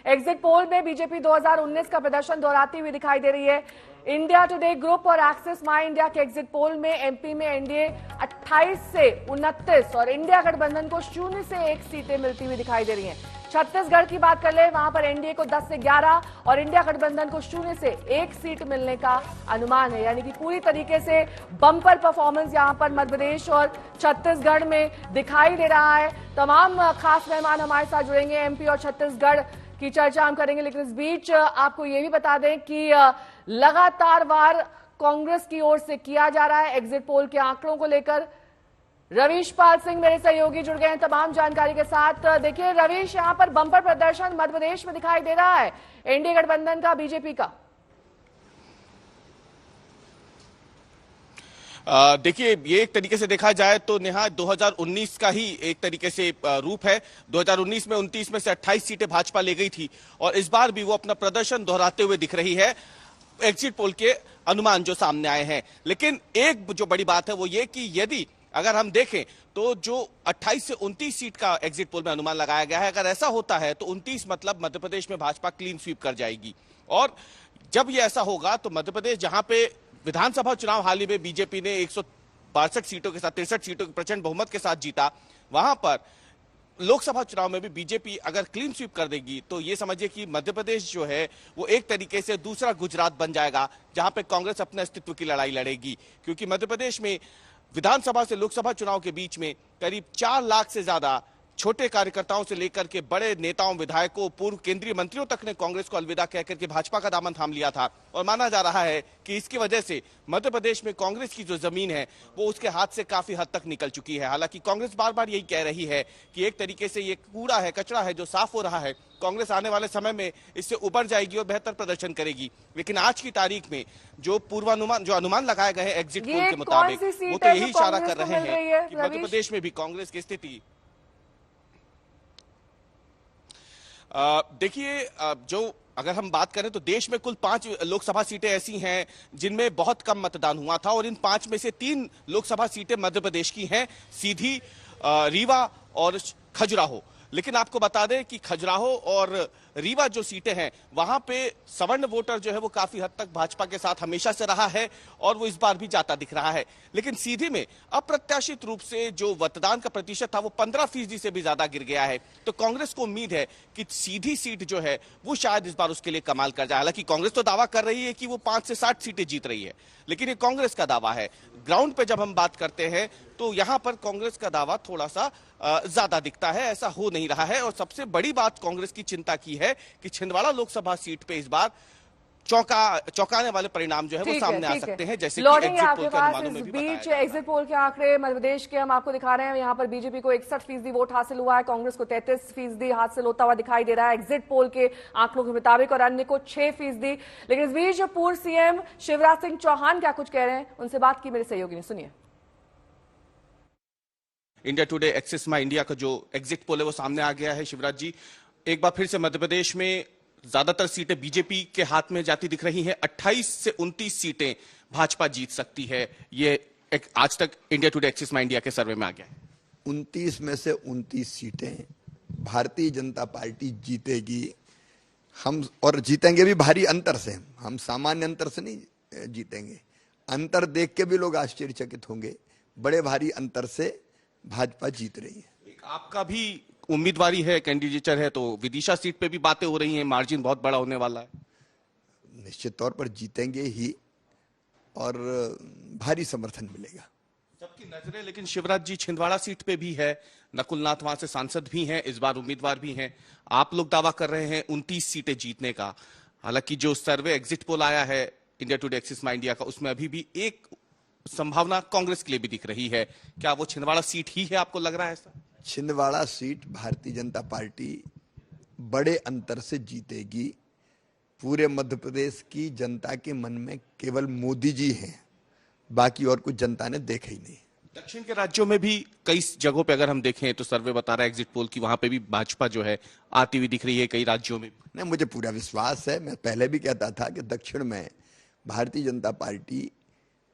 Exit poll में BJP 2019 का प्रदर्शन दोहराती हुई दिखाई दे रही है। इंडिया टुडे ग्रुप और एक्सिस माई इंडिया के एग्जिट पोल में एमपी में एनडीए 28 से 29 और इंडिया गठबंधन को 0 से 1 सीटें मिलती हुई दिखाई दे रही हैं। छत्तीसगढ़ की बात कर ले, वहां पर एनडीए को 10 से 11 और इंडिया गठबंधन को 0 से 1 सीट मिलने का अनुमान है। यानी कि पूरी तरीके से बम्पर परफॉर्मेंस यहां पर मध्य प्रदेश और छत्तीसगढ़ में दिखाई दे रहा है। तमाम खास मेहमान हमारे साथ जुड़ेंगे, एमपी और छत्तीसगढ़ की चर्चा हम करेंगे, लेकिन इस बीच आपको यह भी बता दें कि लगातार वार कांग्रेस की ओर से किया जा रहा है एग्जिट पोल के आंकड़ों को लेकर। रवीश पाल सिंह मेरे सहयोगी जुड़ गए हैं तमाम जानकारी के साथ। देखिए रवीश, यहां पर बम्पर प्रदर्शन मध्य प्रदेश में दिखाई दे रहा है एनडीए गठबंधन का, बीजेपी का। देखिए, ये एक तरीके से देखा जाए तो नेहा 2019 का ही एक तरीके से रूप है। 2019 में 29 में से 28 सीटें भाजपा ले गई थी और इस बार भी वो अपना प्रदर्शन दोहराते हुए दिख रही है। एग्जिट पोल के अनुमान जो सामने आए हैं, लेकिन एक जो बड़ी बात है वो ये कि यदि अगर हम देखें तो जो 28 से 29 सीट का एग्जिट पोल में अनुमान लगाया गया है, अगर ऐसा होता है तो 29 मतलब मध्य प्रदेश में भाजपा क्लीन स्वीप कर जाएगी। और जब ये ऐसा होगा तो मध्य प्रदेश, जहां पे विधानसभा चुनाव हाल ही में बीजेपी ने 162 सीटों के साथ 63 सीटों के प्रचंड बहुमत के साथ जीता, वहां पर लोकसभा चुनाव में भी बीजेपी अगर क्लीन स्वीप कर देगी तो ये समझिए कि मध्य प्रदेश जो है वो एक तरीके से दूसरा गुजरात बन जाएगा, जहां पे कांग्रेस अपने अस्तित्व की लड़ाई लड़ेगी। क्योंकि मध्य प्रदेश में विधानसभा से लोकसभा चुनाव के बीच में करीब 4 लाख से ज्यादा छोटे कार्यकर्ताओं से लेकर के बड़े नेताओं, विधायकों, पूर्व केंद्रीय मंत्रियों तक ने कांग्रेस को अलविदा कहकर के भाजपा का दामन थाम लिया था। और माना जा रहा है कि इसकी वजह से मध्य प्रदेश में कांग्रेस की जो जमीन है वो उसके हाथ से काफी हद तक निकल चुकी है। हालांकि कांग्रेस बार बार यही कह रही है कि एक तरीके से ये कूड़ा है, कचरा है जो साफ हो रहा है, कांग्रेस आने वाले समय में इससे उबर जाएगी और बेहतर प्रदर्शन करेगी। लेकिन आज की तारीख में जो पूर्वानुमान, जो अनुमान लगाए गए हैं एग्जिट पोल के मुताबिक, वो तो यही इशारा कर रहे हैं कि मध्य प्रदेश में भी कांग्रेस की स्थिति, देखिए, जो अगर हम बात करें तो देश में कुल 5 लोकसभा सीटें ऐसी हैं जिनमें बहुत कम मतदान हुआ था और इन 5 में से 3 लोकसभा सीटें मध्य प्रदेश की हैं, सीधी, रीवा और खजुराहो। लेकिन आपको बता दें कि खजुराहो और रीवा जो सीटें हैं वहां पे सवर्ण वोटर जो है वो काफी हद तक भाजपा के साथ हमेशा से रहा है और वो इस बार भी जाता दिख रहा है। लेकिन सीधी में अप्रत्याशित रूप से जो मतदान का प्रतिशत था वो 15% से भी ज्यादा गिर गया है। तो कांग्रेस को उम्मीद है कि सीधी सीट जो है वो शायद इस बार उसके लिए कमाल कर जाए। हालांकि कांग्रेस तो दावा कर रही है कि वो 5 से 60 सीटें जीत रही है, लेकिन ये कांग्रेस का दावा है। ग्राउंड पे जब हम बात करते हैं तो यहां पर कांग्रेस का दावा थोड़ा सा ज्यादा दिखता है, ऐसा हो नहीं रहा है। और सबसे बड़ी बात कांग्रेस की चिंता की है कि छिंदवाड़ा लोकसभा सीट पे इस बार चौंकाने वाले परिणाम जो है वो सामने आ सकते हैं, जैसे कि एग्जिट पोल के अनुमानों में भी बताया बीच एग्जिट पोल के आंकड़े मध्य प्रदेश के हम आपको दिखा रहे हैं। यहाँ पर बीजेपी को 61% वोट हासिल हुआ है, कांग्रेस को 33% हासिल होता हुआ दिखाई दे रहा है एग्जिट पोल के आंकड़ों के मुताबिक, और अन्य को 6%। लेकिन इस बीच पूर्व सीएम शिवराज सिंह चौहान क्या कुछ कह रहे हैं, उनसे बात की मेरे सहयोगी ने, सुनिए। इंडिया टुडे एक्सिस माई इंडिया का जो एग्जिट पोल है वो सामने आ गया है। शिवराज जी, एक बार फिर से मध्य प्रदेश में ज्यादातर सीटें बीजेपी के हाथ में जाती दिख रही हैं। 28 से 29 सीटें भाजपा जीत सकती है, ये एक आज तक इंडिया टुडे एक्सिस माई इंडिया के सर्वे में आ गया है। 29 में से 29 सीटें भारतीय जनता पार्टी जीतेगी। हम और जीतेंगे भी भारी अंतर से, हम सामान्य अंतर से नहीं जीतेंगे। अंतर देख के भी लोग आश्चर्यचकित होंगे, बड़े भारी अंतर से भाजपा जीत रही है। आपका भी उम्मीदवारी है, कैंडिडेचर है, तो विदिशा सीट पे भी बातें हो रही हैं, मार्जिन बहुत बड़ा होने वाला है। निश्चित तौर पर जीतेंगे ही और भारी समर्थन मिलेगा। सबकी नजरें लेकिन शिवराज जी छिंदवाड़ा सीट पे भी है, नकुलनाथ वहां से सांसद भी हैं, इस बार उम्मीदवार भी हैं। आप लोग दावा कर रहे हैं 29 सीटें जीतने का। हालांकि जो सर्वे एग्जिट पोल आया है इंडिया टुडे एक्सिस माई इंडिया का, उसमें अभी भी एक संभावना कांग्रेस के लिए भी दिख रही है। क्या वो छिंदवाड़ा सीट ही है, आपको लग रहा है ऐसा? छिंदवाड़ा सीट भारतीय जनता पार्टी बड़े अंतर से जीतेगी। पूरे मध्य प्रदेश की जनता के मन में केवल मोदी जी हैं, बाकी और कुछ जनता ने देखा ही नहीं। दक्षिण के राज्यों में भी कई जगहों पे अगर हम देखें तो सर्वे बता रहा है एग्जिट पोल की, वहां पे भी भाजपा जो है आती हुई दिख रही है कई राज्यों में। नहीं, मुझे पूरा विश्वास है। मैं पहले भी कहता था कि दक्षिण में भारतीय जनता पार्टी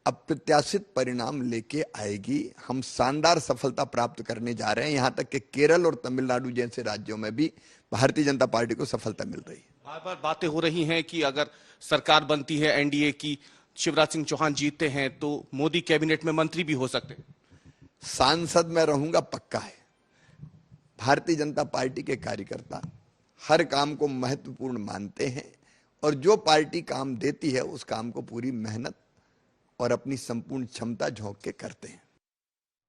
अप्रत्याशित परिणाम लेके आएगी। हम शानदार सफलता प्राप्त करने जा रहे हैं। यहां तक कि केरल और तमिलनाडु जैसे राज्यों में भी भारतीय जनता पार्टी को सफलता मिल रही है। बार बार बातें हो रही हैं कि अगर सरकार बनती है एनडीए की, शिवराज सिंह चौहान जीतते हैं तो मोदी कैबिनेट में मंत्री भी हो सकते हैं। सांसद में रहूंगा पक्का है। भारतीय जनता पार्टी के कार्यकर्ता हर काम को महत्वपूर्ण मानते हैं और जो पार्टी काम देती है उस काम को पूरी मेहनत और अपनी संपूर्ण क्षमता झोंक के करते हैं।